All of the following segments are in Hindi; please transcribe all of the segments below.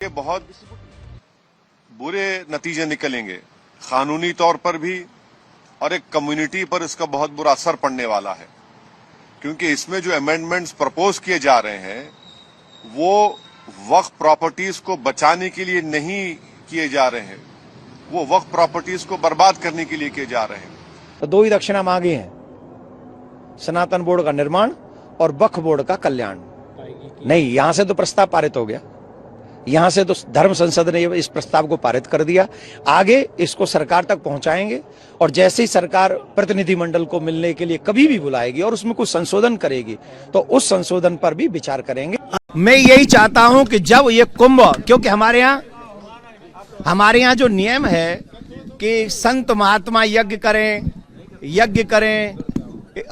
के बहुत बुरे नतीजे निकलेंगे, कानूनी तौर पर भी और एक कम्युनिटी पर इसका बहुत बुरा असर पड़ने वाला है, क्योंकि इसमें जो अमेंडमेंट्स प्रपोज किए जा रहे हैं वो वक्फ प्रॉपर्टीज को बचाने के लिए नहीं किए जा रहे हैं, वो वक्फ प्रॉपर्टीज को बर्बाद करने के लिए किए जा रहे हैं। तो दो ही दक्षिणा मांगी हैं, सनातन बोर्ड का निर्माण और वक्फ बोर्ड का कल्याण। नहीं, यहां से तो प्रस्ताव पारित हो गया, यहां से तो धर्म संसद ने इस प्रस्ताव को पारित कर दिया। आगे इसको सरकार तक पहुंचाएंगे और जैसे ही सरकार प्रतिनिधिमंडल को मिलने के लिए कभी भी बुलाएगी और उसमें कुछ संशोधन करेगी तो उस संशोधन पर भी विचार करेंगे। मैं यही चाहता हूं कि जब ये कुंभ, क्योंकि हमारे यहाँ जो नियम है कि संत महात्मा यज्ञ करें,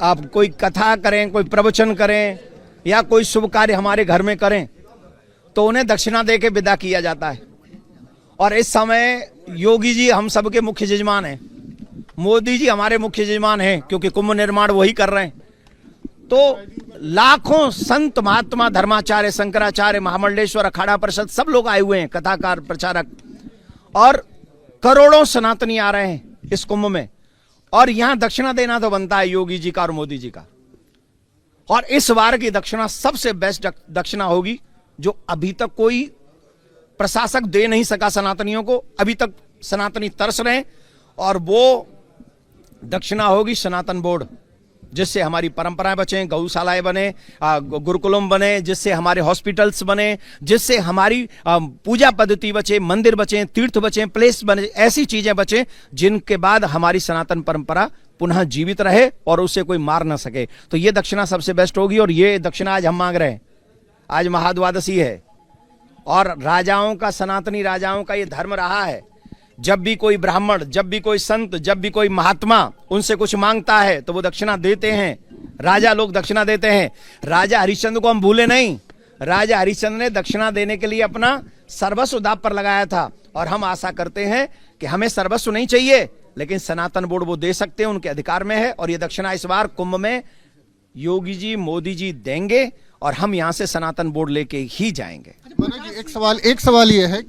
आप कोई कथा करें, कोई प्रवचन करें या कोई शुभ कार्य हमारे घर में करें तो उन्हें दक्षिणा देके विदा किया जाता है। और इस समय योगी जी हम सबके मुख्य यजमान हैं, मोदी जी हमारे मुख्य यजमान हैं, क्योंकि कुंभ निर्माण वही कर रहे हैं। तो लाखों संत महात्मा, धर्माचार्य, शंकराचार्य, महामंडलेश्वर, अखाड़ा परिषद सब लोग आए हुए हैं, कथाकार, प्रचारक, और करोड़ों सनातनी आ रहे हैं इस कुंभ में। और यहां दक्षिणा देना तो बनता है योगी जी का और मोदी जी का। और इस बार की दक्षिणा सबसे बेस्ट दक्षिणा होगी जो अभी तक कोई प्रशासक दे नहीं सका सनातनियों को। अभी तक सनातनी तरस रहे, और वो दक्षिणा होगी सनातन बोर्ड, जिससे हमारी परंपराएं बचें, गौशालाएं बने, गुरुकुलम बने, जिससे हमारे हॉस्पिटल्स बने, जिससे हमारी पूजा पद्धति बचे, मंदिर बचे, तीर्थ बचे, प्लेस बने, ऐसी चीजें बचे जिनके बाद हमारी सनातन परंपरा पुनः जीवित रहे और उसे कोई मार ना सके। तो ये दक्षिणा सबसे बेस्ट होगी। और ये दक्षिणा आज हम मांग रहे हैं। आज महाद्वादशी है और राजाओं का, सनातनी राजाओं का ये धर्म रहा है, जब भी कोई ब्राह्मण, जब भी कोई संत, जब भी कोई महात्मा उनसे कुछ मांगता है तो वो दक्षिणा देते हैं। राजा लोग दक्षिणा देते हैं। राजा हरिश्चंद्र को हम भूले नहीं। राजा हरिश्चंद्र ने दक्षिणा देने के लिए अपना सर्वस्व दांव पर लगाया था। और हम आशा करते हैं कि हमें सर्वस्व नहीं चाहिए, लेकिन सनातन बोर्ड वो दे सकते हैं, उनके अधिकार में है। और ये दक्षिणा इस बार कुंभ में योगी जी, मोदी जी देंगे और हम यहां से सनातन बोर्ड लेके ही जाएंगे। एक सवाल ये है,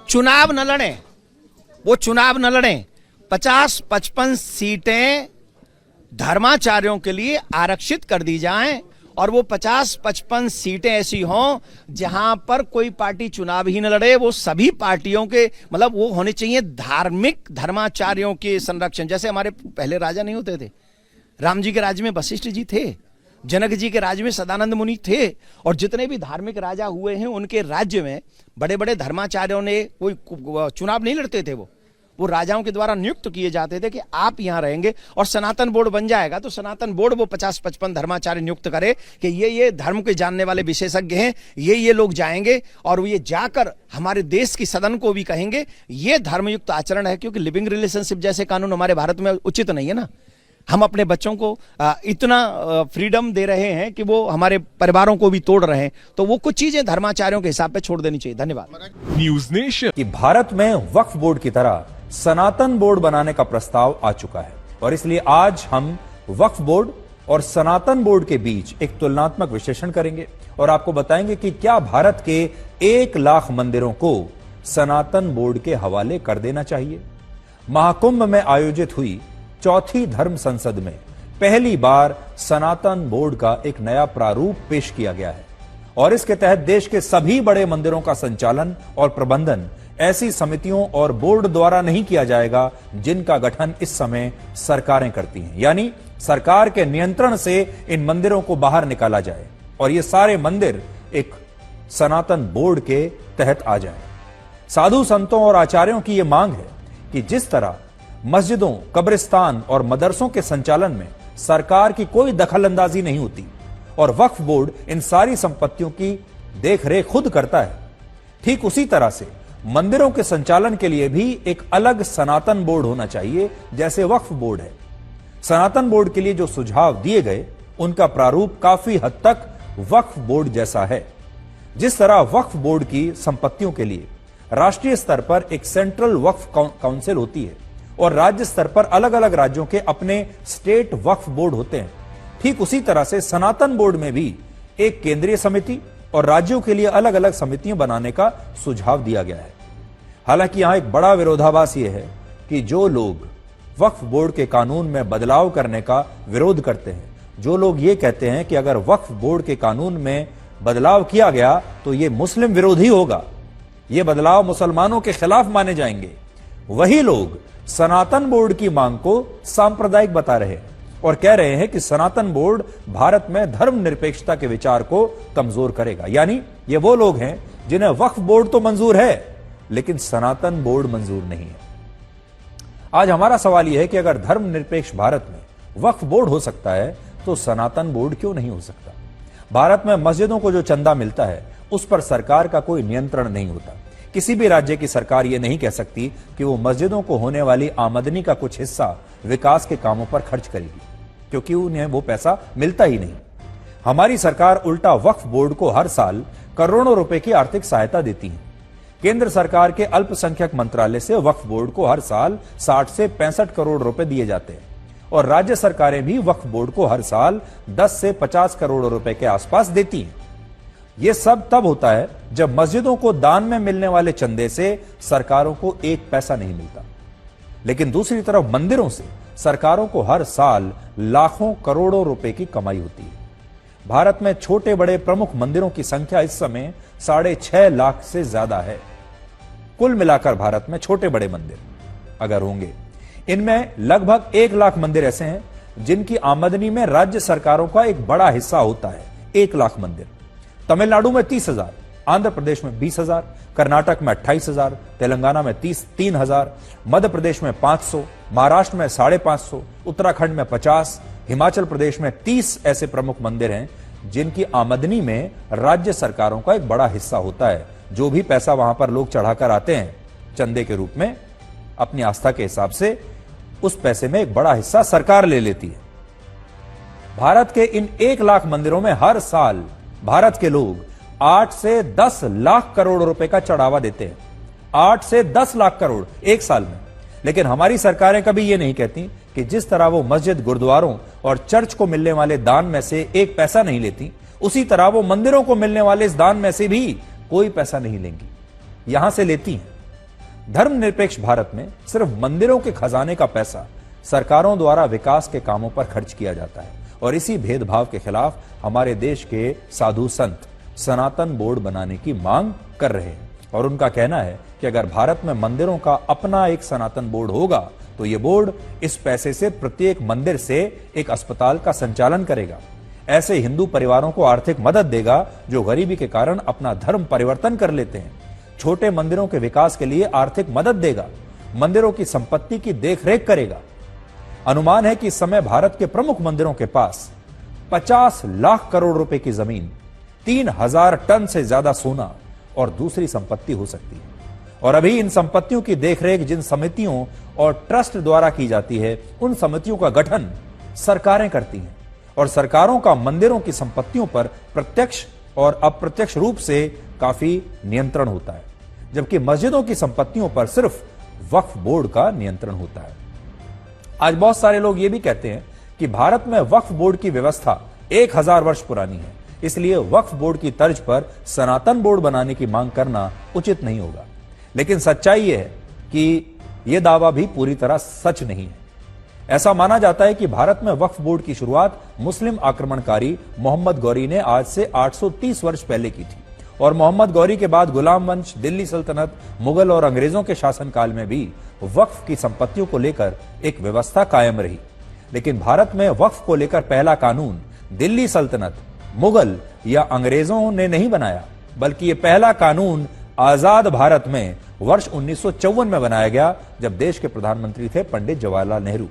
चुनाव न लड़े, वो चुनाव न लड़े। 50-55 सीटें धर्माचार्यों के लिए आरक्षित कर दी जाएं और वो 50-55 सीटें ऐसी हों जहां पर कोई पार्टी चुनाव ही न लड़े। वो सभी पार्टियों के, मतलब वो होने चाहिए धार्मिक धर्माचार्यों के संरक्षण। जैसे हमारे पहले राजा नहीं होते थे, राम जी के राज्य में वशिष्ठ जी थे, जनक जी के राज्य में सदानंद मुनि थे, और जितने भी धार्मिक राजा हुए हैं उनके राज्य में बड़े बड़े धर्माचार्यों ने कोई चुनाव नहीं लड़ते थे। वो राजाओं के द्वारा नियुक्त किए जाते थे कि आप यहां रहेंगे। और सनातन बोर्ड बन जाएगा तो सनातन बोर्ड वो 50-55 धर्माचार्य नियुक्त करे कि ये धर्म के जानने वाले विशेषज्ञ हैं, ये लोग जाएंगे और ये जाकर हमारे देश की सदन को भी कहेंगे ये धर्मयुक्त आचरण है। क्योंकि लिविंग रिलेशनशिप जैसे कानून हमारे भारत में उचित नहीं है ना। हम अपने बच्चों को इतना फ्रीडम दे रहे हैं कि वो हमारे परिवारों को भी तोड़ रहे हैं। तो वो कुछ चीजें धर्माचार्यों के हिसाब पे छोड़ देनी चाहिए। धन्यवाद। न्यूज नेशन कि भारत में वक्फ बोर्ड की तरह सनातन बोर्ड बनाने का प्रस्ताव आ चुका है, और इसलिए आज हम वक्फ बोर्ड और सनातन बोर्ड के बीच एक तुलनात्मक विश्लेषण करेंगे और आपको बताएंगे कि क्या भारत के 1 लाख मंदिरों को सनातन बोर्ड के हवाले कर देना चाहिए। महाकुंभ में आयोजित हुई चौथी धर्म संसद में पहली बार सनातन बोर्ड का एक नया प्रारूप पेश किया गया है, और इसके तहत देश के सभी बड़े मंदिरों का संचालन और प्रबंधन ऐसी समितियों और बोर्ड द्वारा नहीं किया जाएगा जिनका गठन इस समय सरकारें करती हैं। यानी सरकार के नियंत्रण से इन मंदिरों को बाहर निकाला जाए और ये सारे मंदिर एक सनातन बोर्ड के तहत आ जाएं। साधु संतों और आचार्यों की यह मांग है कि जिस तरह मस्जिदों, कब्रिस्तान और मदरसों के संचालन में सरकार की कोई दखलंदाजी नहीं होती और वक्फ बोर्ड इन सारी संपत्तियों की देखरेख खुद करता है, ठीक उसी तरह से मंदिरों के संचालन के लिए भी एक अलग सनातन बोर्ड होना चाहिए जैसे वक्फ बोर्ड है। सनातन बोर्ड के लिए जो सुझाव दिए गए उनका प्रारूप काफी हद तक वक्फ बोर्ड जैसा है। जिस तरह वक्फ बोर्ड की संपत्तियों के लिए राष्ट्रीय स्तर पर एक सेंट्रल वक्फ काउंसिल होती है और राज्य स्तर पर अलग अलग राज्यों के अपने स्टेट वक्फ बोर्ड होते हैं, ठीक उसी तरह से सनातन बोर्ड में भी एक केंद्रीय समिति और राज्यों के लिए अलग अलग समितियां बनाने का सुझाव दिया गया है। हालांकि यहां एक बड़ा विरोधाभास यह है कि जो लोग वक्फ बोर्ड के कानून में बदलाव करने का विरोध करते हैं, जो लोग ये कहते हैं कि अगर वक्फ बोर्ड के कानून में बदलाव किया गया तो यह मुस्लिम विरोधी होगा, ये बदलाव मुसलमानों के खिलाफ माने जाएंगे, वही लोग सनातन बोर्ड की मांग को सांप्रदायिक बता रहे हैं और कह रहे हैं कि सनातन बोर्ड भारत में धर्मनिरपेक्षता के विचार को कमजोर करेगा। यानी ये वो लोग हैं जिन्हें वक्फ बोर्ड तो मंजूर है लेकिन सनातन बोर्ड मंजूर नहीं है। आज हमारा सवाल यह है कि अगर धर्मनिरपेक्ष भारत में वक्फ बोर्ड हो सकता है तो सनातन बोर्ड क्यों नहीं हो सकता? भारत में मस्जिदों को जो चंदा मिलता है उस पर सरकार का कोई नियंत्रण नहीं होता। किसी भी राज्य की सरकार यह नहीं कह सकती कि वो मस्जिदों को होने वाली आमदनी का कुछ हिस्सा विकास के कामों पर खर्च करेगी, क्योंकि उन्हें वो पैसा मिलता ही नहीं। हमारी सरकार उल्टा वक्फ बोर्ड को हर साल करोड़ों रुपए की आर्थिक सहायता देती है। केंद्र सरकार के अल्पसंख्यक मंत्रालय से वक्फ बोर्ड को हर साल 60 से 65 करोड़ रुपए दिए जाते हैं और राज्य सरकारें भी वक्फ बोर्ड को हर साल 10 से 50 करोड़ रुपए के आसपास देती हैं। यह सब तब होता है जब मस्जिदों को दान में मिलने वाले चंदे से सरकारों को एक पैसा नहीं मिलता, लेकिन दूसरी तरफ मंदिरों से सरकारों को हर साल लाखों करोड़ों रुपए की कमाई होती है। भारत में छोटे बड़े प्रमुख मंदिरों की संख्या इस समय 6.5 लाख से ज्यादा है। कुल मिलाकर भारत में छोटे बड़े मंदिर अगर होंगे, इनमें लगभग 1 लाख मंदिर ऐसे हैं जिनकी आमदनी में राज्य सरकारों का एक बड़ा हिस्सा होता है। 1 लाख मंदिर। तमिलनाडु में 30,000, आंध्र प्रदेश में 20,000, कर्नाटक में 28,000, तेलंगाना में 3,000, मध्य प्रदेश में 500, महाराष्ट्र में 550, उत्तराखंड में 50, हिमाचल प्रदेश में 30 ऐसे प्रमुख मंदिर हैं जिनकी आमदनी में राज्य सरकारों का एक बड़ा हिस्सा होता है। जो भी पैसा वहां पर लोग चढ़ाकर आते हैं चंदे के रूप में, अपनी आस्था के हिसाब से उस पैसे में एक बड़ा हिस्सा सरकार ले लेती है। भारत के इन 1 लाख मंदिरों में हर साल भारत के लोग 8 से 10 लाख करोड़ रुपए का चढ़ावा देते हैं। 8 से 10 लाख करोड़ एक साल में। लेकिन हमारी सरकारें कभी यह नहीं कहती कि जिस तरह वो मस्जिद, गुरुद्वारों और चर्च को मिलने वाले दान में से एक पैसा नहीं लेती, उसी तरह वो मंदिरों को मिलने वाले इस दान में से भी कोई पैसा नहीं लेंगी, यहां से लेती हैं। धर्मनिरपेक्ष भारत में सिर्फ मंदिरों के खजाने का पैसा सरकारों द्वारा विकास के कामों पर खर्च किया जाता है और इसी भेदभाव के खिलाफ हमारे देश के साधु संत सनातन बोर्ड बनाने की मांग कर रहे हैं और उनका कहना है कि अगर भारत में मंदिरों का अपना एक सनातन बोर्ड होगा तो यह बोर्ड इस पैसे से प्रत्येक मंदिर से एक अस्पताल का संचालन करेगा। ऐसे हिंदू परिवारों को आर्थिक मदद देगा जो गरीबी के कारण अपना धर्म परिवर्तन कर लेते हैं। छोटे मंदिरों के विकास के लिए आर्थिक मदद देगा, मंदिरों की संपत्ति की देखरेख करेगा। अनुमान है कि इस समय भारत के प्रमुख मंदिरों के पास 50 लाख करोड़ रुपए की जमीन, 3,000 टन से ज्यादा सोना और दूसरी संपत्ति हो सकती है। और अभी इन संपत्तियों की देखरेख जिन समितियों और ट्रस्ट द्वारा की जाती है, उन समितियों का गठन सरकारें करती हैं और सरकारों का मंदिरों की संपत्तियों पर प्रत्यक्ष और अप्रत्यक्ष रूप से काफी नियंत्रण होता है, जबकि मस्जिदों की संपत्तियों पर सिर्फ वक्फ बोर्ड का नियंत्रण होता है। आज बहुत सारे लोग ये भी कहते हैं कि भारत में वक्फ बोर्ड की व्यवस्था 1000 वर्ष पुरानी है, इसलिए वक्फ बोर्ड की तर्ज पर सनातन बोर्ड बनाने की मांग करना उचित नहीं होगा। लेकिन सच्चाई यह है कि यह दावा भी पूरी तरह सच नहीं है। ऐसा माना जाता है कि भारत में वक्फ बोर्ड की शुरुआत मुस्लिम आक्रमणकारी मोहम्मद गौरी ने आज से 830 वर्ष पहले की थी और मोहम्मद गौरी के बाद गुलाम वंश, दिल्ली सल्तनत, मुगल और अंग्रेजों के शासनकाल में भी वक्फ की संपत्तियों को लेकर एक व्यवस्था कायम रही। लेकिन भारत में वक्फ को लेकर पहला कानून दिल्ली सल्तनत, मुगल या अंग्रेजों ने नहीं बनाया, बल्कि यह पहला कानून आजाद भारत में वर्ष 1954 में बनाया गया, जब देश के प्रधानमंत्री थे पंडित जवाहरलाल नेहरू।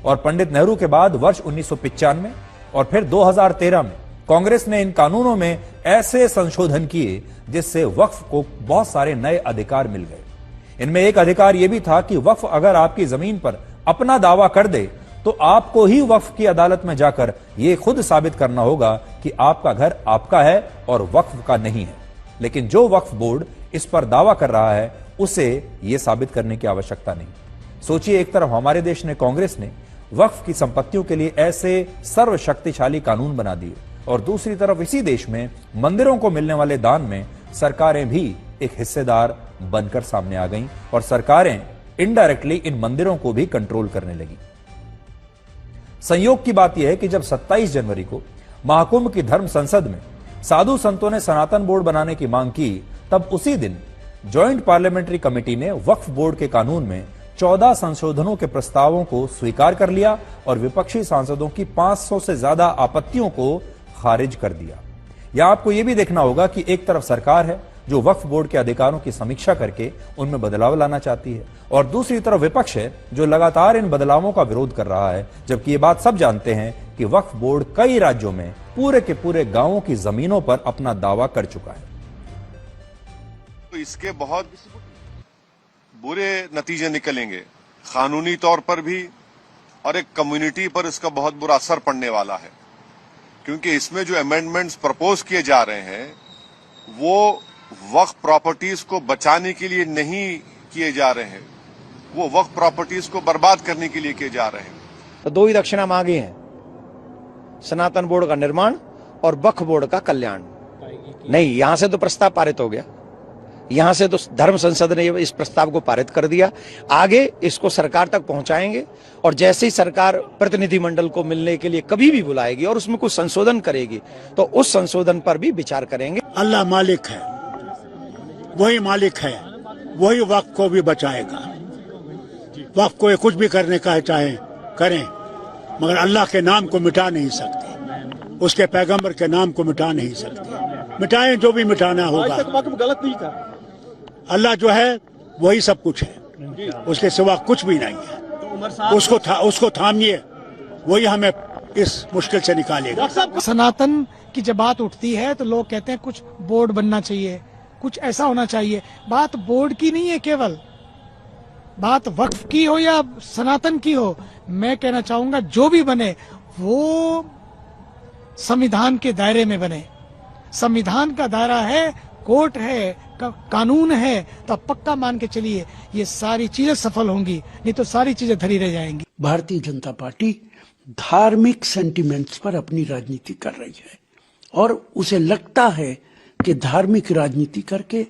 और पंडित नेहरू के बाद वर्ष 1995 और फिर 2013 में कांग्रेस ने इन कानूनों में ऐसे संशोधन किए जिससे वक्फ को बहुत सारे नए अधिकार मिल गए। इनमें एक अधिकार यह भी था कि वक्फ अगर आपकी जमीन पर अपना दावा कर दे तो आपको ही वक्फ की अदालत में जाकर यह खुद साबित करना होगा कि आपका घर आपका है और वक्फ का नहीं है। लेकिन जो वक्फ बोर्ड इस पर दावा कर रहा है उसे यह साबित करने की आवश्यकता नहीं। सोचिए, एक तरफ हमारे देश ने, कांग्रेस ने वक्फ की संपत्तियों के लिए ऐसे सर्वशक्तिशाली कानून बना दिए और दूसरी तरफ इसी देश में मंदिरों को मिलने वाले दान में सरकारें भी एक हिस्सेदार बनकर सामने आ गईं और सरकारें इनडायरेक्टली इन मंदिरों को भी कंट्रोल करने लगी। संयोग की बात यह है कि जब 27 जनवरी को महाकुंभ की धर्म संसद में साधु संतों ने सनातन बोर्ड बनाने की मांग की, तब उसी दिन ज्वाइंट पार्लियामेंट्री कमेटी ने वक्फ बोर्ड के कानून में 14 संशोधनों के प्रस्तावों को स्वीकार कर लिया और विपक्षी सांसदों की 500 से ज्यादा आपत्तियों को खारिज कर दिया। यहां आपको यह भी देखना होगा कि एक तरफ सरकार है जो वक्फ बोर्ड के अधिकारों की समीक्षा करके उनमें बदलाव लाना चाहती है, और दूसरी तरफ विपक्ष है जो लगातार इन बदलावों का विरोध कर रहा है, जबकि ये बात सब जानते हैं कि वक्फ बोर्ड कई राज्यों में पूरे के पूरे गांवों की जमीनों पर अपना दावा कर चुका है। तो इसके बहुत बुरे नतीजे निकलेंगे, कानूनी तौर पर भी और एक कम्युनिटी पर इसका बहुत बुरा असर पड़ने वाला है, क्योंकि इसमें जो अमेंडमेंट्स प्रपोज किए जा रहे हैं वो वक्फ प्रॉपर्टीज को बचाने के लिए नहीं किए जा रहे हैं, वो वक्फ प्रॉपर्टीज को बर्बाद करने के लिए किए जा रहे हैं। तो दो ही दक्षिणा मांगी हैं, सनातन बोर्ड का निर्माण और वक्फ बोर्ड का कल्याण। नहीं, यहां से तो प्रस्ताव पारित हो गया, यहां से तो धर्म संसद ने इस प्रस्ताव को पारित कर दिया। आगे इसको सरकार तक पहुंचाएंगे और जैसे ही सरकार प्रतिनिधिमंडल को मिलने के लिए कभी भी बुलाएगी और उसमें कुछ संशोधन करेगी तो उस संशोधन पर भी विचार करेंगे। अल्लाह मालिक है, वही मालिक है, वही वक्फ को भी बचाएगा। वक्फ को कुछ भी करने का चाहे करें, मगर अल्लाह के नाम को मिटा नहीं सकते, उसके पैगंबर के नाम को मिटा नहीं सकते। मिटाएं जो भी मिटाना होगा। आज तक वक्फ गलत नहीं था। अल्लाह जो है वही सब कुछ है, उसके सिवा कुछ भी नहीं है। उसको थामिए, वही हमें इस मुश्किल से निकालेगा। सनातन की जब बात उठती है तो लोग कहते हैं कुछ बोर्ड बनना चाहिए, कुछ ऐसा होना चाहिए। बात बोर्ड की नहीं है, केवल बात वक्फ की हो या सनातन की हो, मैं कहना चाहूंगा जो भी बने वो संविधान के दायरे में बने। संविधान का दायरा है, कोर्ट है, कानून है, तो पक्का मान के चलिए ये सारी चीजें सफल होंगी, नहीं तो सारी चीजें धरी रह जाएंगी। भारतीय जनता पार्टी धार्मिक सेंटिमेंट्स पर अपनी राजनीति कर रही है और उसे लगता है कि धार्मिक राजनीति करके,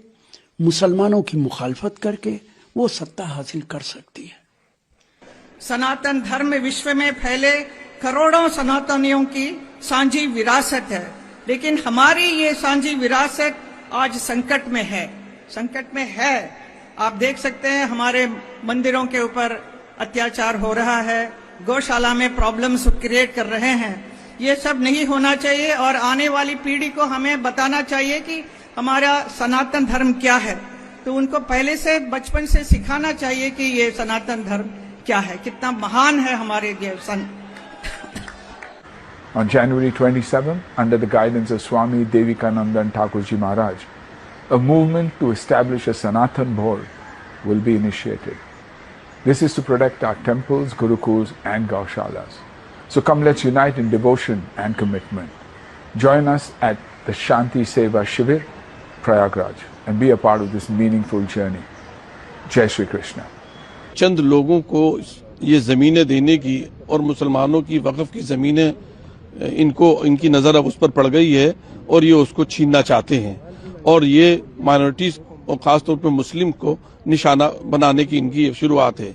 मुसलमानों की मुखालफत करके वो सत्ता हासिल कर सकती है। सनातन धर्म विश्व में फैले करोड़ों सनातनियों की सांझी विरासत है, लेकिन हमारी ये सांझी विरासत आज संकट में है। आप देख सकते हैं हमारे मंदिरों के ऊपर अत्याचार हो रहा है, गौशाला में प्रॉब्लम्स क्रिएट कर रहे हैं। ये सब नहीं होना चाहिए और आने वाली पीढ़ी को हमें बताना चाहिए कि हमारा सनातन धर्म क्या है। तो उनको पहले से बचपन से सिखाना चाहिए कि ये सनातन धर्म क्या है, कितना महान है हमारे ये On January 27, under the guidance of Swami Devikanandan Thakurji Maharaj, a movement to establish a Sanatan board will be initiated. This is to protect our temples, gurukuls and gaushalas. So come, let's unite in devotion and commitment. Join us at the Shanti Seva Shivir, Prayagraj, and be a part of this meaningful journey. Jai Shri Krishna. चंद लोगों को ये जमीनें देने की और मुसलमानों की वक्फ की जमीनें इनकी नजर अब उस पर पड़ गई है और ये उसको छीनना चाहते हैं और ये माइनॉरिटीज और खासतौर पर मुस्लिम को निशाना बनाने की इनकी शुरुआत है।